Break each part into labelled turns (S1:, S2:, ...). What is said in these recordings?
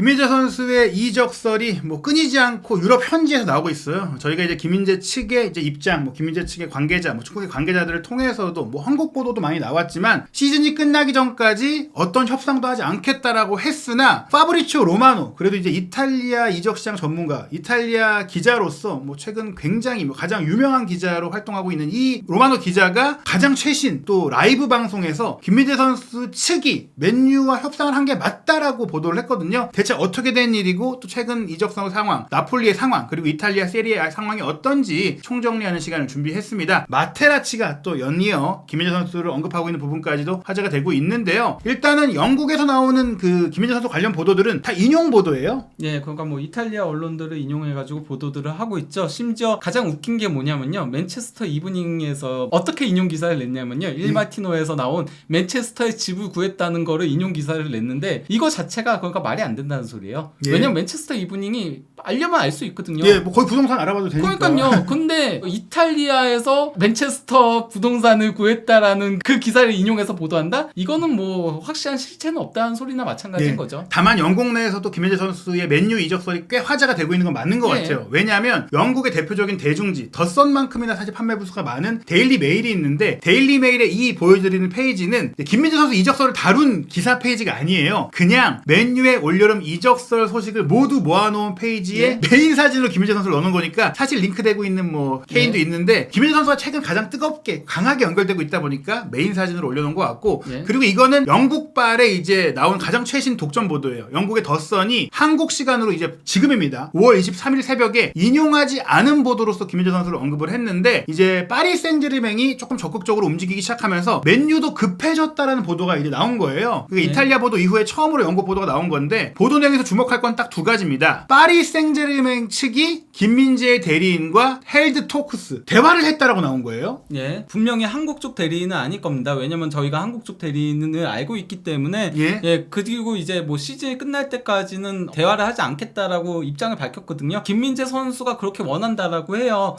S1: 김민재 선수의 이적설이 뭐 끊이지 않고 유럽 현지에서 나오고 있어요. 저희가 이제 김민재 측의 이제 입장, 뭐 김민재 측의 관계자, 뭐 축구계 관계자들을 통해서도 뭐 한국 보도도 많이 나왔지만 시즌이 끝나기 전까지 어떤 협상도 하지 않겠다라고 했으나 파브리치오 로마노, 그래도 이제 이탈리아 이적 시장 전문가, 이탈리아 기자로서 뭐 최근 굉장히 뭐 가장 유명한 기자로 활동하고 있는 이 로마노 기자가 가장 최신 또 라이브 방송에서 김민재 선수 측이 맨유와 협상을 한 게 맞다라고 보도를 했거든요. 대체 어떻게 된 일이고 또 최근 이적 상황, 나폴리의 상황, 그리고 이탈리아 세리에 상황이 어떤지 총정리하는 시간을 준비했습니다. 마테라치가 또 연이어 김민재 선수를 언급하고 있는 부분까지도 화제가 되고 있는데요. 일단은 영국에서 나오는 그 김민재 선수 관련 보도들은 다 인용 보도예요.
S2: 예, 그러니까 뭐 이탈리아 언론들을 인용해가지고 보도들을 하고 있죠. 심지어 가장 웃긴 게 뭐냐면요, 맨체스터 이브닝에서 어떻게 인용 기사를 냈냐면요, 일마티노에서 나온 맨체스터의 집을 구했다는 거를 인용 기사를 냈는데 이거 자체가 그러니까 말이 안 된다는 소리예요.
S1: 예.
S2: 왜냐면 맨체스터 이브닝이 알려면 알 수 있거든요.
S1: 예, 뭐 거의 부동산 알아봐도 되니까.
S2: 그러니까요. 근데 이탈리아에서 맨체스터 부동산을 구했다라는 그 기사를 인용해서 보도한다? 이거는 뭐 확실한 실체는 없다는 소리나 마찬가지인
S1: 예.
S2: 거죠.
S1: 다만 영국 내에서도 김민재 선수의 맨유 이적설이 꽤 화제가 되고 있는 건 맞는 것
S2: 예.
S1: 같아요. 왜냐하면 영국의 대표적인 대중지 더선만큼이나 사실 판매 부수가 많은 데일리 메일이 있는데, 데일리 메일에 이 보여드리는 페이지는 김민재 선수 이적설을 다룬 기사 페이지가 아니에요. 그냥 맨유의 올여름 이적설 소식을 모두 모아놓은 페이지에 메인 사진으로 김민재 선수를 넣는 거니까 사실 링크되고 있는 뭐 케인도 있는데 김민재 선수가 최근 가장 뜨겁게 강하게 연결되고 있다 보니까 메인 사진으로 올려놓은 것 같고, 그리고 이거는 영국발에 이제 나온 가장 최신 독점 보도예요. 영국의 더선이 한국 시간으로 이제 지금입니다, 5월 23일 새벽에 인용하지 않은 보도로서 김민재 선수를 언급을 했는데, 이제 파리 생제르맹이 조금 적극적으로 움직이기 시작하면서 맨유도 급해졌다라는 보도가 이제 나온 거예요. 그게 이탈리아 보도 이후에 처음으로 영국 보도가 나온 건데, 보도 내용에서 주목할 건 딱 두 가지입니다. 파리 생제르맹 측이 김민재의 대리인과 헬드 토크스 대화를 했다라고 나온 거예요.
S2: 예, 분명히 한국 쪽 대리인은 아닐 겁니다. 왜냐면 저희가 한국 쪽 대리인을 알고 있기 때문에. 예, 그리고 이제 뭐 시즌이 끝날 때까지는 대화를 하지 않겠다라고 입장을 밝혔거든요. 김민재 선수가 그렇게 원한다라고 해요.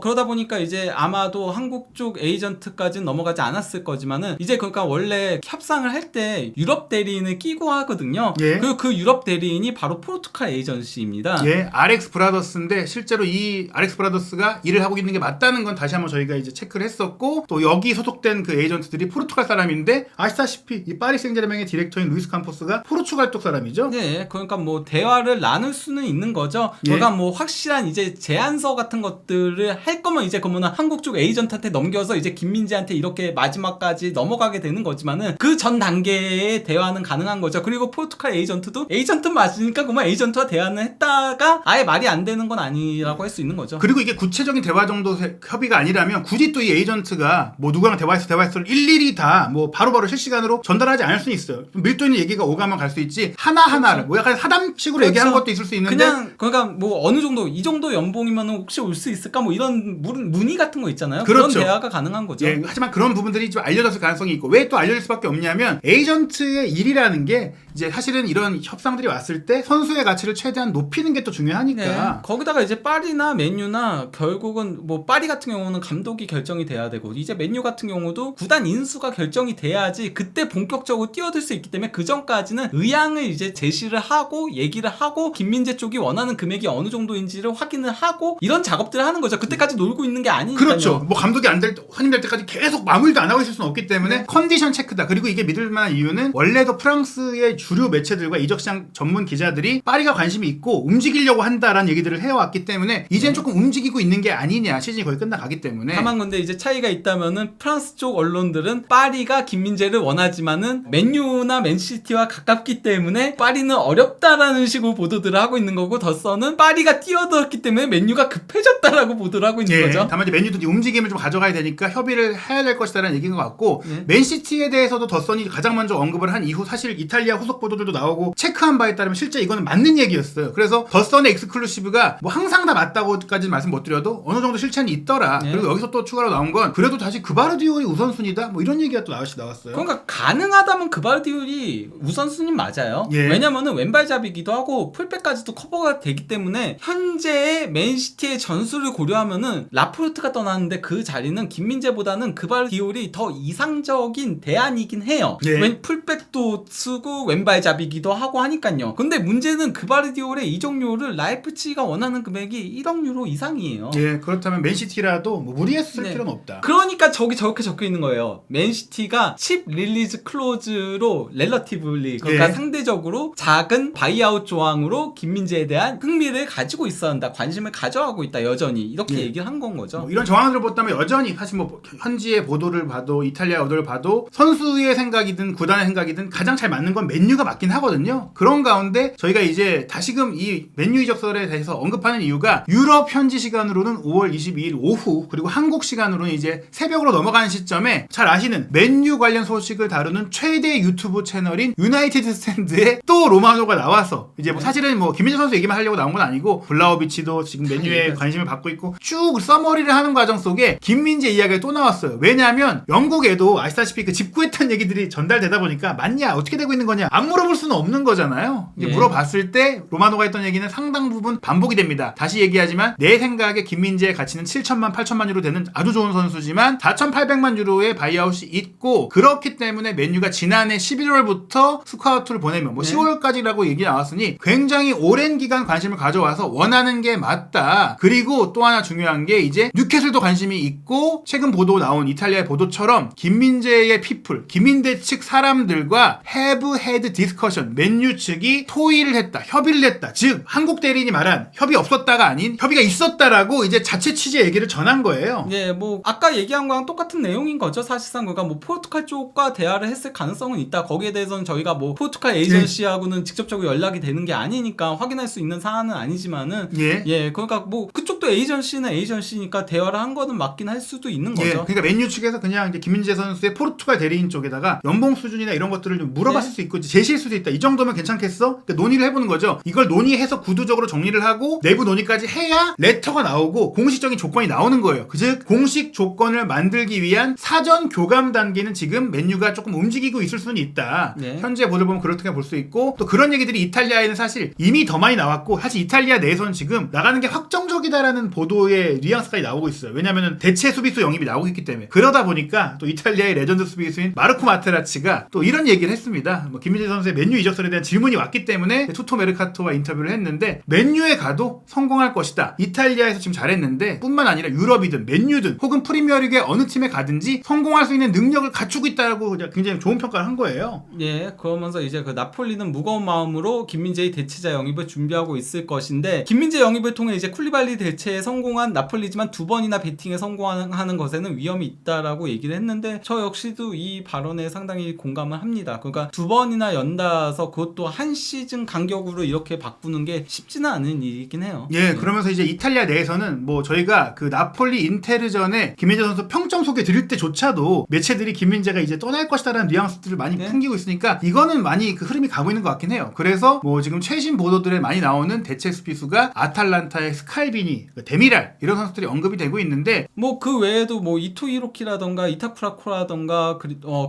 S2: 그러다 보니까 이제 아마도 한국 쪽 에이전트까지는 넘어가지 않았을 거지만은, 이제 그러니까 원래 협상을 할 때 유럽 대리인을 끼고 하거든요. 그리고 그 유럽 대리인이 바로 포르투갈 에이전시입니다.
S1: RX 브라더스인데 실제로 이 RX 브라더스가 일을 하고 있는 게 맞다는 건 다시 한번 저희가 이제 체크를 했었고, 또 여기 소속된 그 에이전트들이 포르투갈 사람인데, 아시다시피 이 파리 생제르맹의 디렉터인 루이스 캄포스가 포르투갈 쪽 사람이죠.
S2: 네, 그러니까 뭐 대화를 나눌 수는 있는 거죠. 그러니까 뭐 확실한 이제 제안서 같은 것들을 할 거면 이제 그러면 한국 쪽 에이전트한테 넘겨서 이제 김민재한테 이렇게 마지막까지 넘어가게 되는 거지만은 그 전 단계의 대화는 가능한 거죠. 그리고 포르투갈 에이전트도 에이전트 맞으니까 그러면 에이전트와 대화는 했다가 아예 말이 안 되는 건 아니라고 할 수 있는 거죠.
S1: 그리고 이게 구체적인 대화 정도 협의가 아니라면 굳이 또 이 에이전트가 뭐 누구랑 대화했어 일일이 다 뭐 바로바로 실시간으로 전달하지 않을 수 있어요. 밀도 있는 얘기가 오가면 갈 수 있지, 하나하나를 뭐 약간 사담식으로 얘기한 것도 있을 수 있는데,
S2: 그냥 그러니까 뭐 어느 정도 이 정도 연봉이면 혹시 올 수 있을까 뭐 이런 문의 같은 거 있잖아요. 그런 대화가 가능한 거죠.
S1: 하지만 그런 부분들이 좀 알려졌을 가능성이 있고, 왜 또 알려질 수밖에 없냐면 에이전트의 일이라는 게 이제 사실은 이런 협상들이 왔을 때 선수의 가치를 최대한 높이는 게 또 중요하니까.
S2: 거기다가 이제 파리나 맨유나 결국은 뭐 파리 같은 경우는 감독이 결정이 돼야 되고, 이제 맨유 같은 경우도 구단 인수가 결정이 돼야지 그때 본격적으로 뛰어들 수 있기 때문에 그 전까지는 의향을 이제 제시를 하고 얘기를 하고 김민재 쪽이 원하는 금액이 어느 정도인지를 확인을 하고 이런 작업들을 하는 거죠. 그때까지 놀고 있는 게 아니니까요.
S1: 그렇죠. 뭐 감독이 안 될 때, 선임될 때까지 계속 마무리도 안 하고 있을 수는 없기 때문에 컨디션 체크다. 그리고 이게 믿을 만한 이유는 원래도 프랑스의 주류 매체들과 이적시장 전문 기자들이 파리가 관심이 있고 움직이려고 한다라는 얘기들을 해왔기 때문에 이제는 조금 움직이고 있는 게 아니냐, 시즌이 거의 끝나가기 때문에.
S2: 다만 근데 이제 차이가 있다면은 프랑스 쪽 언론들은 파리가 김민재를 원하지만은 맨유나 맨시티와 가깝기 때문에 파리는 어렵다라는 식으로 보도들을 하고 있는 거고, 더선은 파리가 뛰어들었기 때문에 맨유가 급해졌다라고 보도를 하고 있는 거죠.
S1: 다만 이제 맨유도 움직임을 좀 가져가야 되니까 협의를 해야 될 것이다라는 얘기인 것 같고, 맨시티에 대해서도 더선이 가장 먼저 언급을 한 이후 사실 이탈리아 후속 보도들도 나오고 체크한 바에 따르면 실제 이거는 맞는 얘기였어요. 그래서 더선의 익스클루시브가 뭐 항상 다 맞다고까지는 말씀 못 드려도 어느 정도 실체는 있더라.
S2: 예.
S1: 그리고 여기서 또 추가로 나온 건 그래도 다시 그바르디올이 우선순위다. 뭐 이런 얘기가 또 나왔어요.
S2: 그러니까 가능하다면 그바르디올이 우선순위 맞아요.
S1: 예.
S2: 왜냐면은 왼발잡이기도 하고 풀백까지도 커버가 되기 때문에 현재의 맨시티의 전술을 고려하면은 라포르트가 떠났는데 그 자리는 김민재보다는 그바르디올이 더 이상적인 대안이긴 해요.
S1: 예.
S2: 왼 풀백도 쓰고 왼발잡이기도 하고 하니까요. 근데 문제는 그바르디올의 이적료를 라이프치히가 원하는 금액이 1억 유로 이상이에요.
S1: 예, 그렇다면 맨시티라도 뭐 무리해서 쓸
S2: 네.
S1: 필요는 없다.
S2: 그러니까 저렇게 적혀 있는 거예요. 맨시티가 칩 릴리즈 클로즈로 렐러티블리 그러니까
S1: 예.
S2: 상대적으로 작은 바이아웃 조항으로 김민재에 대한 흥미를 가지고 있어야 한다. 관심을 가져가고 있다. 여전히 이렇게
S1: 예.
S2: 얘기를 한 건 거죠.
S1: 뭐 이런 정황들을 보다면 여전히 사실 뭐 현지의 보도를 봐도 이탈리아 보도를 봐도 선수의 생각이든 구단의 생각이든 가장 잘 맞는 건 맨유가 맞긴 하거든요. 그런 가운데 저희가 이제 다시금 이 맨유 이적설에 대해서 언급하는 이유가 유럽 현지 시간으로는 5월 22일 오후 그리고 한국 시간으로는 이제 새벽으로 넘어가는 시점에 잘 아시는 맨유 관련 소식을 다루는 최대 유튜브 채널인 유나이티드 스탠드에 또 로마노가 나와서 이제 뭐 사실은 뭐 김민재 선수 얘기만 하려고 나온 건 아니고 블라우비치도 지금 맨유에 관심을 받고 있고 쭉 서머리를 하는 과정 속에 김민재 이야기가 또 나왔어요. 왜냐하면 영국에도 아시다시피 그 집구했던 얘기들이 전달되다 보니까 맞냐 어떻게 되고 있는 거냐 안 물어볼 수는 없는 거잖아요. 이제
S2: 예.
S1: 물어봤을 때 로마노가 했던 얘기는 상당 부분 반복이 됩니다. 다시 얘기하지만 내 생각에 김민재의 가치는 7천만 8천만 유로 되는 아주 좋은 선수지만 4,800만 유로의 바이아웃이 있고 그렇기 때문에 맨유가 지난해 11월부터 스카우트를 보내면 뭐
S2: 네.
S1: 10월까지라고 얘기 나왔으니 굉장히 오랜 기간 관심을 가져와서 원하는 게 맞다. 그리고 또 하나 중요한 게 이제 뉴캐슬도 관심이 있고 최근 보도 나온 이탈리아의 보도처럼 김민재의 피플, 김민재 측 사람들과 have had discussion 맨유 측이 토의를 했다. 협의를 했다. 즉 한국 대리인이 말한 협의 없었다가 아닌 협의가 있었다라고 이제 자체 취재 얘기를 전한 거예요.
S2: 예, 뭐 아까 얘기한 거랑 똑같은 내용인 거죠. 사실상 그러니까 뭐 포르투갈 쪽과 대화를 했을 가능성은 있다. 거기에 대해서는 저희가 뭐 포르투갈 에이전시하고는 직접적으로 연락이 되는 게 아니니까 확인할 수 있는 사안은 아니지만은
S1: 예.
S2: 그러니까 뭐 그쪽도 에이전시는 에이전시니까 대화를 한 거는 맞긴 할 수도 있는 거죠.
S1: 예, 그러니까 맨유 측에서 그냥 이제 김민재 선수의 포르투갈 대리인 쪽에다가 연봉 수준이나 이런 것들을 좀 물어봤을
S2: 네.
S1: 수 있고 제시일 수도 있다. 이 정도면 괜찮겠어? 그러니까 논의를 해보는 거죠. 이걸 논의해서 구두적으로 정리를 하고 내부 논의까지 해야 레터가 나오고 공식적인 조건이 나오는 거예요. 즉 공식 조건을 만들기 위한 사전 교감 단계는 지금 맨유가 조금 움직이고 있을 수는 있다.
S2: 네.
S1: 현재 보도를 보면 그렇게 볼 수 있고 또 그런 얘기들이 이탈리아에는 사실 이미 더 많이 나왔고 사실 이탈리아 내에서는 지금 나가는 게 확정적이다라는 보도의 뉘앙스까지 나오고 있어요. 왜냐하면 대체 수비수 영입이 나오고 있기 때문에 그러다 보니까 또 이탈리아의 레전드 수비수인 마르코 마테라치가 또 이런 얘기를 했습니다. 뭐 김민재 선수의 맨유 이적설에 대한 질문이 왔기 때문에 투토 메르카토와 인터뷰를 했는데 맨유에 가도 성공할 것이다. 이탈리아에서 지금 잘했는데 뿐만 아니라 유럽이든 맨유든 혹은 프리미어리그의 어느 팀에 가든지 성공할 수 있는 능력을 갖추고 있다라고 굉장히 좋은 평가를 한 거예요.
S2: 예, 그러면서 이제 그 나폴리는 무거운 마음으로 김민재의 대체자 영입을 준비하고 있을 것인데 김민재 영입을 통해 이제 쿨리발리 대체에 성공한 나폴리지만 두 번이나 배팅에 성공하는 것에는 위험이 있다라고 얘기를 했는데 저 역시도 이 발언에 상당히 공감을 합니다. 그러니까 두 번이나 연달아서 그것도 한 시즌 간격으로 이렇게 바꾸는 게 쉽지는 않은 일이긴 해요.
S1: 예, 그러면서 이제 이탈리아 내에서는 뭐 저희가 그 나폴리 인테르전에 김민재 선수 평점 소개 드릴 때조차도 매체들이 김민재가 이제 떠날 것이다라는 뉘앙스들을 많이
S2: 네.
S1: 풍기고 있으니까 이거는 많이 그 흐름이 가고 있는 것 같긴 해요. 그래서 뭐 지금 최신 보도들에 많이 나오는 대체 수비수가 아탈란타의 스칼비니, 데미랄 이런 선수들이 언급이 되고 있는데
S2: 뭐 그 외에도 뭐 이토 히로키라던가 이타쿠라코라던가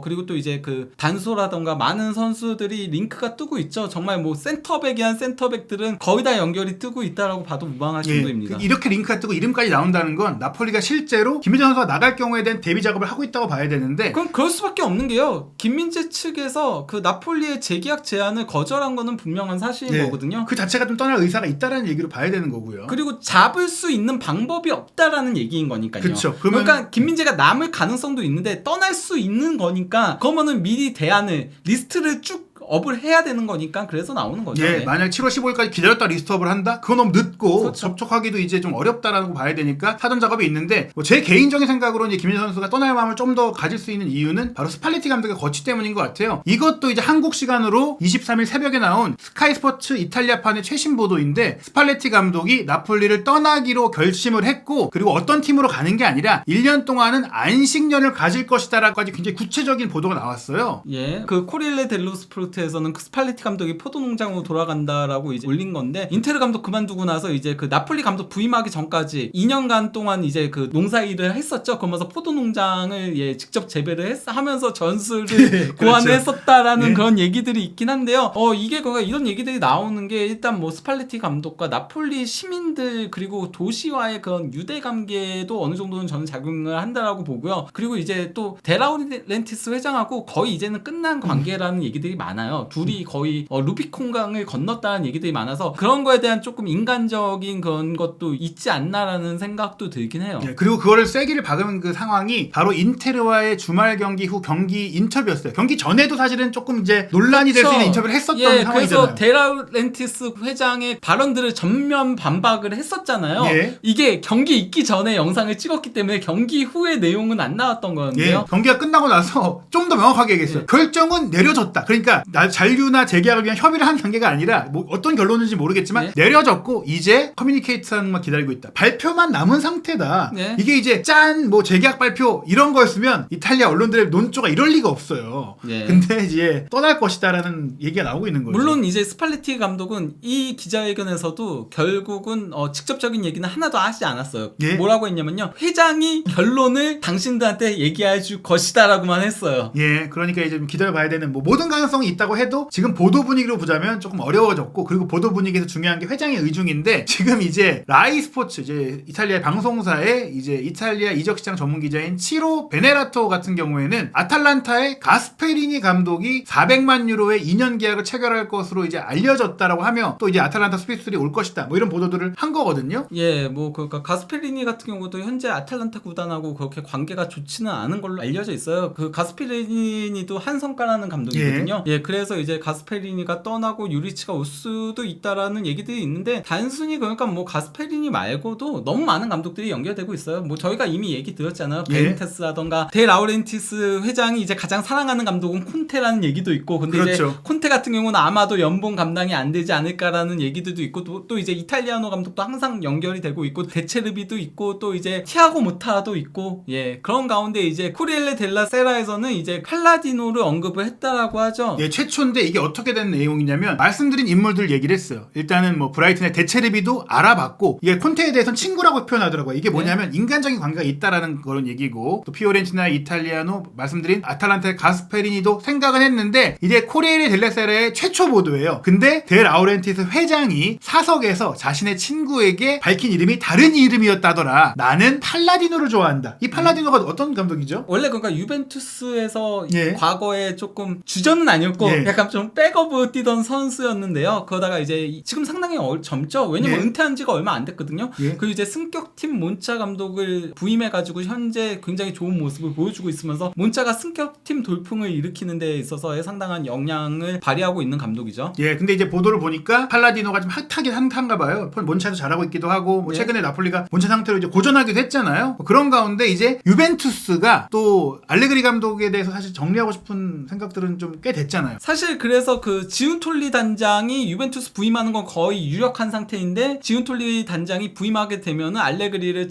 S2: 그리고 또 이제 그 단소라던가 많은 선수들이 링크가 뜨고 있죠. 정말 뭐 센터백이한 센터백들은 거의 다 연결이 뜨고 있다라고 봐도 무방할 정도입니다.
S1: 이렇게 링크가 뜨고 이름까지 나온다는 건 나폴리가 실제로 김민재 선수가 나갈 경우에 대한 대비 작업을 하고 있다고 봐야 되는데
S2: 그럼 그럴 수밖에 없는 게요. 김민재 측에서 그 나폴리의 재계약 제안을 거절한 거는 분명한 사실인 거거든요.
S1: 그 자체가 좀 떠날 의사가 있다라는 얘기로 봐야 되는 거고요.
S2: 그리고 잡을 수 있는 방법이 없다라는 얘기인 거니까요.
S1: 그쵸.
S2: 그러니까 김민재가 남을 가능성도 있는데 떠날 수 있는 거니까 그러면은 미리 대안을 리스트를 쭉 업을 해야 되는 거니까 그래서 나오는 거죠.
S1: 예, 만약 7월 15일까지 기다렸다 리스트업을 한다? 그건 너무 늦고
S2: 그렇죠.
S1: 접촉하기도 이제 좀 어렵다라고 봐야 되니까 사전 작업이 있는데 뭐 제 개인적인 생각으로는 이제 김민재 선수가 떠날 마음을 좀 더 가질 수 있는 이유는 바로 스팔레티 감독의 거취 때문인 것 같아요. 이것도 이제 한국 시간으로 23일 새벽에 나온 스카이 스포츠 이탈리아판의 최신 보도인데 스팔레티 감독이 나폴리를 떠나기로 결심을 했고 그리고 어떤 팀으로 가는 게 아니라 1년 동안은 안식년을 가질 것이다라고까지 굉장히 구체적인 보도가 나왔어요.
S2: 예, 그 코릴레 델로 스포르트에 사이트에서는 스팔레티 감독이 포도농장으로 돌아간다라고 이제 올린 건데, 인테르 감독 그만두고 나서 이제 그 나폴리 감독 부임하기 전까지 2년간 동안 이제 그 농사 일을 했었죠. 그러면서 포도농장을 직접 재배를 하면서 전술을 고안을 했었다라는 그런 얘기들이 있긴 한데요. 이게 그러니까 이런 얘기들이 나오는 게 일단 뭐 스팔레티 감독과 나폴리 시민들 그리고 도시와의 그런 유대 관계도 어느 정도는 저는 작용을 한다라고 보고요. 그리고 이제 또 데라우렌티스 회장하고 거의 이제는 끝난 관계라는 얘기들이 많아요. 둘이 거의 루비콘강을 건넜다는 얘기들이 많아서 그런 거에 대한 조금 인간적인 그런 것도 있지 않나라는 생각도 들긴 해요.
S1: 네, 그리고 그거를 쐐기를 박은 그 상황이 바로 인테르와의 주말 경기 후 경기 인터뷰였어요. 경기 전에도 사실은 조금 이제 논란이 될 수 있는 인터뷰를 했었던 상황이잖아요.
S2: 그래서 데라우렌티스 회장의 발언들을 전면 반박을 했었잖아요. 이게 경기 있기 전에 영상을 찍었기 때문에 경기 후의 내용은 안 나왔던 건데요.
S1: 경기가 끝나고 나서 좀 더 명확하게 얘기했어요. 결정은 내려졌다. 그러니까 잔류나 재계약을 위한 협의를 한 단계가 아니라 뭐 어떤 결론인지 모르겠지만 내려졌고 이제 커뮤니케이트하는 것만 기다리고 있다. 발표만 남은 상태다. 이게 이제 뭐 재계약 발표 이런 거였으면 이탈리아 언론들의 논조가 이럴 리가 없어요. 근데 이제 떠날 것이다라는 얘기가 나오고 있는 거죠.
S2: 물론 이제 스팔레티 감독은 이 기자회견에서도 결국은 직접적인 얘기는 하나도 하지 않았어요. 뭐라고 했냐면요. 회장이 결론을 당신들한테 얘기해 줄 것이다라고만 했어요.
S1: 그러니까 이제 좀 기다려봐야 되는 뭐 모든 가능성이 있다고 해도 지금 보도 분위기로 보자면 조금 어려워졌고, 그리고 보도 분위기에서 중요한 게 회장의 의중인데, 지금 이제 라이 스포츠 이제 이탈리아 방송사의 이제 이탈리아 이적 시장 전문 기자인 치로 베네라토 같은 경우에는 아탈란타의 가스페리니 감독이 400만 유로의 2년 계약을 체결할 것으로 이제 알려졌다라고 하며 또 이제 아탈란타 스피스들이 올 것이다 뭐 이런 보도들을 한 거거든요.
S2: 뭐 그러니까 가스페리니 같은 경우도 현재 아탈란타 구단하고 그렇게 관계가 좋지는 않은 걸로 알려져 있어요. 그 가스페리니도 한성가라는 감독이거든요. 그래서 이제 가스페리니가 떠나고 유리치가 올 수도 있다라는 얘기들이 있는데, 단순히 그러니까 뭐 가스페리니 말고도 너무 많은 감독들이 연결되고 있어요. 뭐 저희가 이미 얘기 드렸잖아요. 베니테스라던가 데라우렌티스 회장이 이제 가장 사랑하는 감독은 콘테라는 얘기도 있고, 근데 이제 콘테 같은 경우는 아마도 연봉 감당이 안 되지 않을까라는 얘기들도 있고, 또 이제 이탈리아노 감독도 항상 연결이 되고 있고, 데체르비도 있고, 또 이제 티아고 모타도 있고, 그런 가운데 이제 코리엘레 델라 세라에서는 이제 팔라디노를 언급을 했다라고 하죠.
S1: 최초인데 이게 어떻게 된 내용이냐면, 말씀드린 인물들 얘기를 했어요. 일단은 뭐 브라이튼의 데체르비도 알아봤고, 이게 콘테에 대해서는 친구라고 표현하더라고요. 이게 뭐냐면 인간적인 관계가 있다라는 그런 얘기고, 또 피오렌티나 이탈리아노 말씀드린 아탈란타의 가스페리니도 생각은 했는데, 이제 코리엘레 델라 세라의 최초 보도예요. 근데 데 라우렌티스 회장이 사석에서 자신의 친구에게 밝힌 이름이 다른 이름이었다더라. 나는 팔라디노를 좋아한다. 이 팔라디노가 어떤 감독이죠?
S2: 원래 그러니까 유벤투스에서 과거에 조금 주전은 아니었고 약간 좀 백업을 뛰던 선수였는데요. 그러다가 이제 지금 상당히 젊죠. 왜냐면 은퇴한 지가 얼마 안 됐거든요. 그리고 이제 승격팀 몬차 감독을 부임해가지고 현재 굉장히 좋은 모습을 보여주고 있으면서 몬차가 승격팀 돌풍을 일으키는 데 있어서의 상당한 영향을 발휘하고 있는 감독이죠.
S1: 근데 이제 보도를 보니까 팔라디노가 좀 핫하긴 한가 봐요. 몬차도 잘하고 있기도 하고, 뭐 최근에 나폴리가 몬차 상태로 이제 고전하기도 했잖아요. 그런 가운데 이제 유벤투스가 또 알레그리 감독에 대해서 사실 정리하고 싶은 생각들은 좀 꽤 됐잖아요.
S2: 사실 그래서 그 지훈톨리 단장이 유벤투스 부임하는 건 거의 유력한 상태인데, 지훈톨리 단장이 부임하게 되면은 알레그리를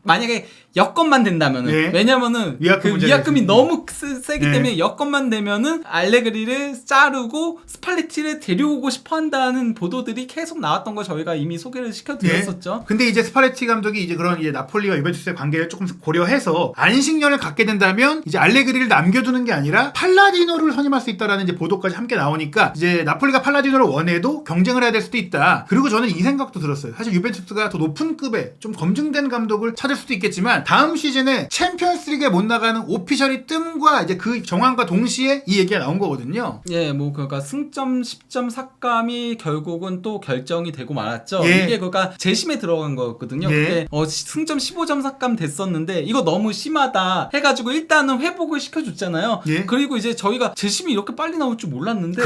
S2: 만약에 여건만 된다면은, 왜냐면은 위약금이 너무 세기 때문에 여건만 되면은 알레그리를 자르고 스팔레티를 데려오고 싶어 한다는 보도들이 계속 나왔던 거 저희가 이미 소개를 시켜드렸었죠.
S1: 근데 이제 스팔레티 감독이 이제 그런 이제 나폴리와 유벤투스의 관계를 조금 고려해서 안식년을 갖게 된다면 이제 알레그리를 남겨두는 게 아니라 팔라디노를 선임할 수 있다라는 이제 보도까지 함께 나오니까, 이제 나폴리가 팔라디노를 원해도 경쟁을 해야 될 수도 있다. 그리고 저는 이 생각도 들었어요. 사실 유벤투스가 더 높은 급의 좀 검증된 감독을 찾을 수도 있겠지만, 다음 시즌에 챔피언스리그에 못 나가는 오피셜이 뜸과 이제 그 정황과 동시에 이 얘기가 나온 거거든요.
S2: 뭐 그러니까 승점 10점 삭감이 결국은 또 결정이 되고 말았죠. 이게 그러니까 재심에 들어간 거였거든요. 그때 승점 15점 삭감 됐었는데 이거 너무 심하다 해가지고 일단은 회복을 시켜줬잖아요. 그리고 이제 저희가 재심이 이렇게 빨리 나올 줄 몰랐는데,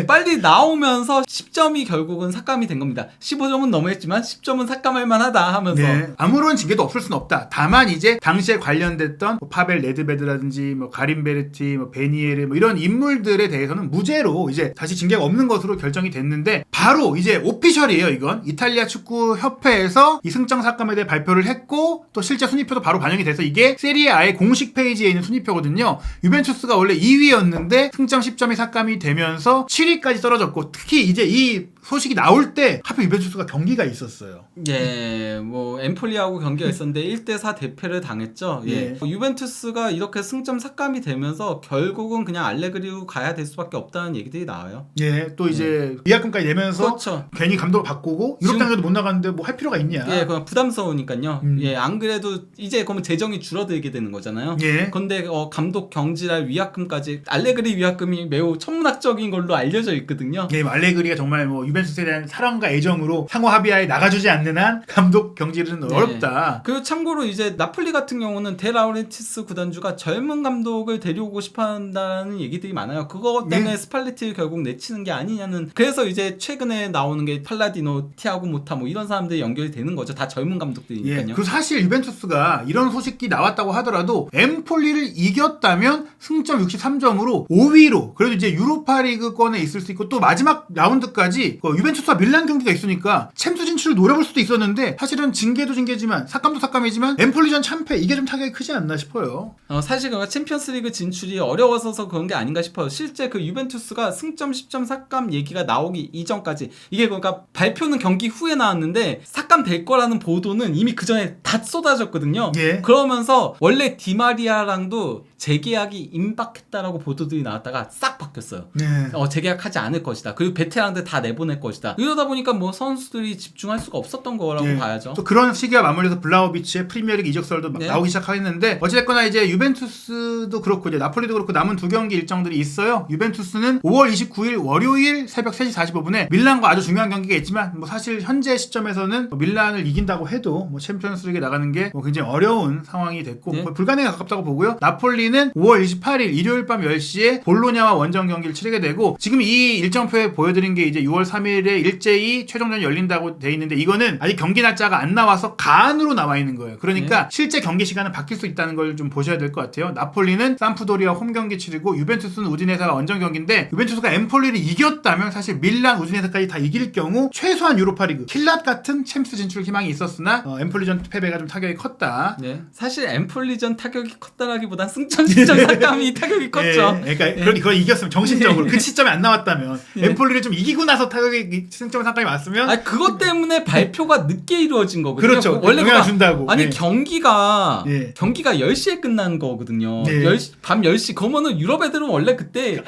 S2: 빨리 나오면서 10점이 결국은 삭감이 된 겁니다. 15점은 너무했지만 10점은 삭감할 만하다 하면서
S1: 아무런 징계도 없을 수는 없다. 다만 이제 당시에 관련됐던 뭐 파벨 네드베드라든지 뭐 가림베르티, 뭐 베니에르 뭐 이런 인물들에 대해서는 무죄로 이제 다시 징계가 없는 것으로 결정이 됐는데 바로 이제 오피셜이에요. 이건 이탈리아 축구 협회에서 이 승점 삭감에 대해 발표를 했고 또 실제 순위표도 바로 반영이 돼서 이게 세리에 A의 공식 페이지에 있는 순위표거든요. 유벤투스가 원래 2위였는데 승점 10점이 삭감이 되면서 7위까지 떨어졌고 특히 이제 이 소식이 나올 때 하필 유벤투스가 경기가 있었어요.
S2: 예, 뭐 엠폴리하고 경기가 있었는데 1대4 대패를 당했죠. 예. 유벤투스가 이렇게 승점 삭감이 되면서 결국은 그냥 알레그리로 가야 될 수밖에 없다는 얘기들이 나와요.
S1: 예, 또 이제 위약금까지 내면서
S2: 그렇죠.
S1: 괜히 감독을 바꾸고 유럽장에도 못 나갔는데 뭐 할 필요가 있냐?
S2: 예, 그냥 부담스러우니까요. 예, 안 그래도 이제 그러면 재정이 줄어들게 되는 거잖아요.
S1: 예.
S2: 근데 감독 경질할 위약금까지 알레그리 위약금이 매우 천문학적인 걸로 알려져 있거든요.
S1: 예, 알레그리가 정말 뭐 유벤투스에 대한 사랑과 애정으로 상호 합의하에 나가주지 않는 한 감독 경질은 어렵다.
S2: 그리고 참고로 이제 나폴리 같은 경우는 데 라우렌티스 구단주가 젊은 감독을 데려오고 싶어한다는 얘기들이 많아요. 그거 때문에 스팔레티를 결국 내치는 게 아니냐는. 그래서 이제 최근에 나오는 게 팔라디노, 티아고 모타 뭐 이런 사람들이 연결이 되는 거죠. 다 젊은 감독들이니까요.
S1: 예, 그 사실 유벤투스가 이런 소식이 나왔다고 하더라도 엠폴리를 이겼다면 승점 63점으로 5위로 그래도 이제 유로파리그권에 있을 수 있고 또 마지막 라운드까지 유벤투스와 밀란 경기가 있으니까 챔스 진출을 노려볼 수도 있었는데 사실은 징계도 징계지만 삭감도 삭감이지만 엠폴리전 참패 이게 좀 타격이 크지 않나 싶어요.
S2: 사실 그가 챔피언스리그 진출이 어려워서 그런 게 아닌가 싶어요. 실제 그 유벤투스가 승점 10점 삭감 얘기가 나오기 이전까지 이게 그러니까 발표는 경기 후에 나왔는데 삭감될 거라는 보도는 이미 그 전에 다 쏟아졌거든요.
S1: 예.
S2: 그러면서 원래 디마리아랑도 재계약이 임박했다라고 보도들이 나왔다가 싹 바뀌었어요.
S1: 네.
S2: 재계약하지 않을 것이다. 그리고 베테랑들 다 내보낼 것이다. 이러다 보니까 뭐 선수들이 집중할 수가 없었던 거라고 봐야죠.
S1: 또 그런 시기가 맞물려서 블라우비치의 프리미어리그 이적설도 막 나오기 시작했는데 어찌됐거나 이제 유벤투스도 그렇고 이제 나폴리도 그렇고 남은 두 경기 일정들이 있어요. 유벤투스는 5월 29일 월요일 새벽 3시 45분에 밀란과 아주 중요한 경기가 있지만 뭐 사실 현재 시점에서는 밀란을 이긴다고 해도 뭐 챔피언스리그에 나가는 게 뭐 굉장히 어려운 상황이 됐고 거의 불가능에 가깝다고 보고요. 나폴리는 5월 28일 일요일 밤 10시에 볼로냐와 원정 경기를 치르게 되고 지금 이 일정표에 보여드린 게 이제 6월 3일에 일제히 최종전이 열린다고 돼 있는데 이거는 아직 경기 날짜가 안 나와서 가안으로 나와 있는 거예요. 그러니까 실제 경기 시간은 바뀔 수 있다는 걸 좀 보셔야 될 것 같아요. 나폴리는 삼프도리아 홈 경기 치르고 유벤투스는 우디네세와 원정 경기인데 유벤투스가 엠폴리를 이겼다면 사실 밀란, 우디네세까지 다 이길 경우 최소한 유로파리그 킬랏 같은 챔스 진출 희망이 있었으나 엠폴리전 패배가 좀 타격이 컸다.
S2: 네. 사실 엠폴리전 타격이 컸다라기보단 승점 10점 삭감이 타격이 컸죠.
S1: 그러니까 그걸 이겼으면 정신적으로 그 시점에 안 나왔다면 엠폴리를 좀 이기고 나서 타격이 승점 삭감이 왔으면
S2: 그것 때문에 발표가 늦게 이루어진 거거든요.
S1: 그렇죠.
S2: 원래
S1: 영향을 준다고.
S2: 아니 경기가 10시에 끝난 거거든요. 10시, 밤 10시. 그러면은 유럽 애들은 원래 그때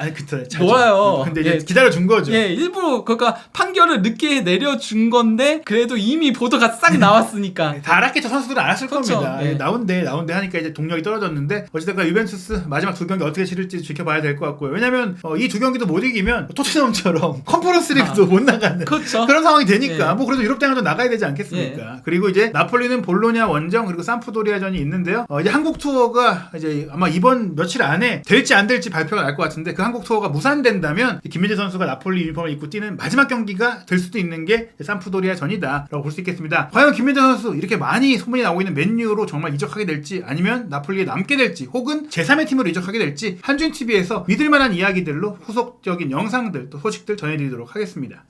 S2: 놀아요.
S1: 근데 이제 기다려준 거죠.
S2: 일부러 그러니까 판결을 늦게 내려준 건데 그래도 이미 보도가 싹 나왔으니까.
S1: 다 알았겠죠. 선수들은 알았을
S2: 그렇죠.
S1: 겁니다. 나온대 하니까 이제 동력이 떨어졌는데 어찌됐건 유벤투스 마지막 두 경기 어떻게 치를지 지켜봐야 될 것 같고요. 왜냐면 이 두 경기도 못 이기면 토트넘처럼 컨퍼런스 리그도 못 나가는
S2: 그렇죠.
S1: 그런 상황이 되니까 뭐 그래도 유럽 대회도 나가야 되지 않겠습니까? 그리고 이제 나폴리는 볼로냐 원정 그리고 삼프도리아전이 있는데요. 이제 한국 투어가 이제 아마 이번 며칠 안에 될지 안 될지 발표가 날 것 같은데 그 한국 투어가 무산된다면 김민재 선수가 나폴리 유니폼을 입고 뛰는 마지막 경기가 될 수도 있는 게 삼프도리아전이다라고 볼 수 있겠습니다. 과연 김민재 선수 이렇게 많이 소문이 나오고 있는 맨유로 정말 이적하게 될지 아니면 나폴리에 남게 될지 혹은 제3의 팀으로 이적하게 될지 한준TV에서 믿을만한 이야기들로 후속적인 영상들 또 소식들 전해드리도록 하겠습니다.